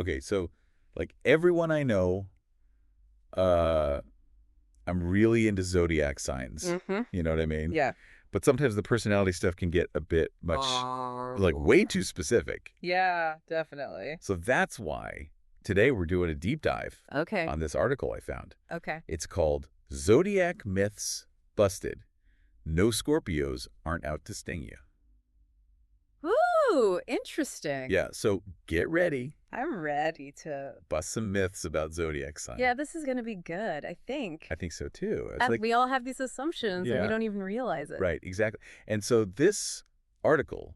Okay, so like everyone I know, I'm really into zodiac signs. Mm-hmm. You know what I mean? Yeah. But sometimes the personality stuff can get a bit much, like way too specific. Yeah, definitely. So that's why today we're doing a deep dive Okay. on this article I found. Okay. It's called Zodiac Myths Busted. No Scorpios aren't out to sting you. Ooh, interesting. Yeah, so get ready. I'm ready to... Bust some myths about zodiac signs. Yeah, this is going to be good, I think. I think so too. It's And like, we all have these assumptions and Yeah. we don't even realize it. right, exactly. And so this article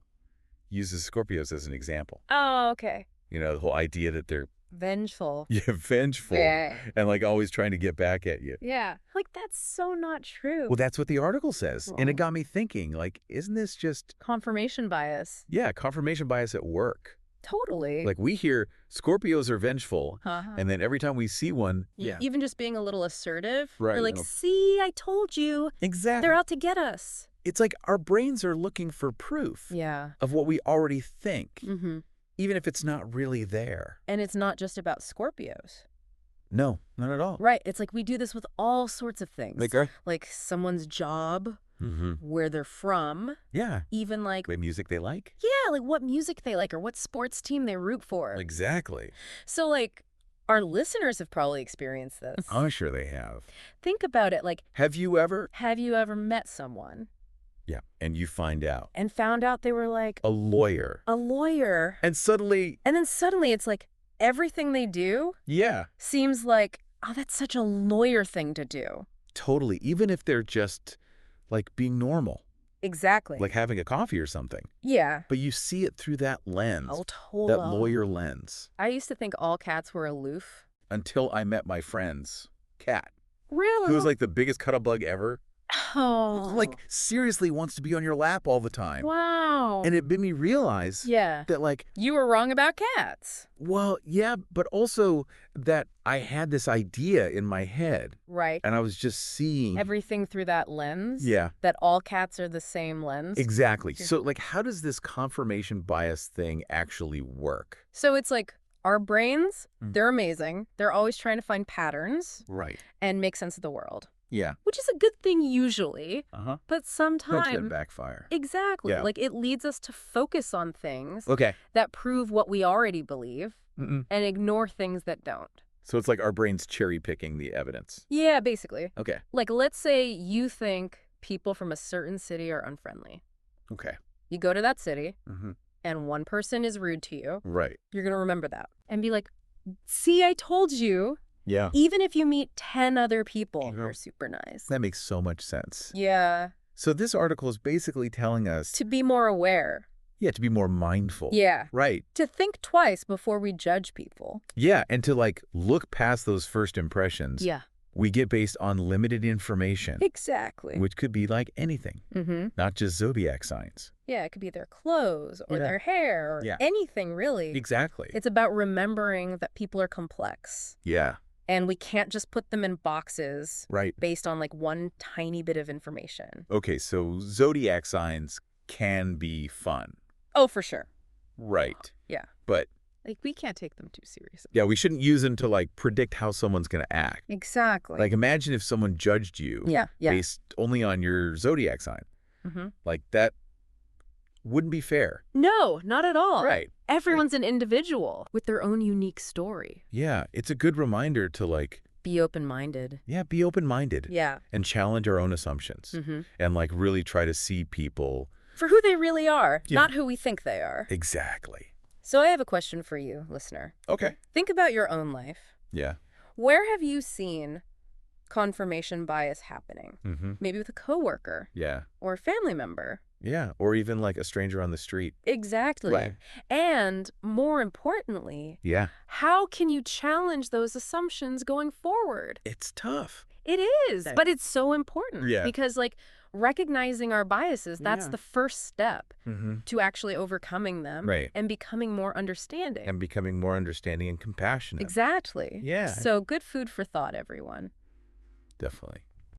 uses Scorpios as an example. Oh, okay. You know, the whole idea that they're Vengeful. vengeful Yeah. and like always trying to get back at you. Yeah. Like, that's so not true. Well, that's what the article says. And it Oh. got me thinking, like, isn't this just, Confirmation bias. yeah, confirmation bias at work? Totally. Like we hear Scorpios are vengeful, Uh-huh. and then every time we see one, Even just being a little assertive. Right, They're like, you know. see, I told you. exactly. They're out to get us. It's like our brains are looking for proof Yeah. of what we already think, Mm-hmm. even if it's not really there. And it's not just about Scorpios. No, not at all. Right. It's like we do this with all sorts of things. Like someone's job, mm-hmm. where they're from, Yeah. even like, What music they like? yeah, like what music they like or what sports team they root for. Exactly. So like our listeners have probably experienced this. I'm sure they have. Think about it. Like, Have you ever? have you ever met someone Yeah. And you find out and found out they were like a lawyer. a lawyer? And suddenly, And then suddenly it's like everything they do yeah, seems like, oh, that's such a lawyer thing to do. totally. Even if they're just like being normal, Exactly. like having a coffee or something. yeah. But you see it through that lens, Oh, totally. that lawyer lens. I used to think all cats were aloof. Until I met my friend's cat, Really? who was like the biggest cuddle bug ever. oh. Like, seriously wants to be on your lap all the time. wow. And it made me realize yeah. that, like, You were wrong about cats. well, yeah, but also that I had this idea in my head, Right. and I was just seeing. Everything through that lens. Yeah, That all cats are the same lens. exactly. Yeah. So, like, how does this confirmation bias thing actually work? So it's like our brains, Mm. they're amazing. They're always trying to find patterns Right. and make sense of the world, Yeah. which is a good thing usually, Uh-huh. but Sometimes sometimes... can backfire. Exactly. Yeah. Like it leads us to focus on things Okay. that prove what we already believe Mm-mm. and ignore things that don't. So it's like our brain's cherry picking the evidence. Yeah, basically. Okay. Like, let's say you think people from a certain city are unfriendly. Okay. You go to that city, Mm-hmm. and one person is rude to you. Right. You're going to remember that and be like, see, I told you. Yeah. Even if you meet 10 other people who Mhm. are super nice. That makes so much sense. Yeah. So this article is basically telling us, To be more aware. yeah, to be more mindful. Yeah. Right. To think twice before we judge people. Yeah, and to like look past those first impressions Yeah. we get based on limited information, Exactly. which could be like anything, Mm-hmm. not just zodiac signs. Yeah, it could be their clothes or Yeah. their hair or Yeah. anything, really. Exactly. It's about remembering that people are complex. Yeah, And we can't just put them in boxes right. based on like one tiny bit of information. Okay, so zodiac signs can be fun. Oh, for sure. Right. Yeah. But Like, we can't take them too seriously. yeah, we shouldn't use them to like predict how someone's going to act. Exactly. Like imagine if someone judged you yeah. based only on your zodiac sign. Mm-hmm. Like that wouldn't be fair. No, not at all. Right. Everyone's an individual with their own unique story. Yeah, it's a good reminder to like, Be open-minded. yeah, be open-minded Yeah. and challenge our own assumptions Mm-hmm. and like really try to see people. For who they really are, Yeah. not who we think they are. Exactly. So I have a question for you, listener. Okay. Think about your own life. Yeah. Where have you seen confirmation bias happening? Mm-hmm. Maybe with a coworker Yeah. or a family member. Yeah. Or even like a stranger on the street. Exactly. Right. And more importantly, Yeah. how can you challenge those assumptions going forward? It's tough. It is, but it's so important. Yeah. Because like recognizing our biases, that's Yeah. the first step Mm-hmm. to actually overcoming them Right. and becoming more understanding. And becoming more understanding and compassionate. Exactly. Yeah. So good food for thought, everyone. Definitely.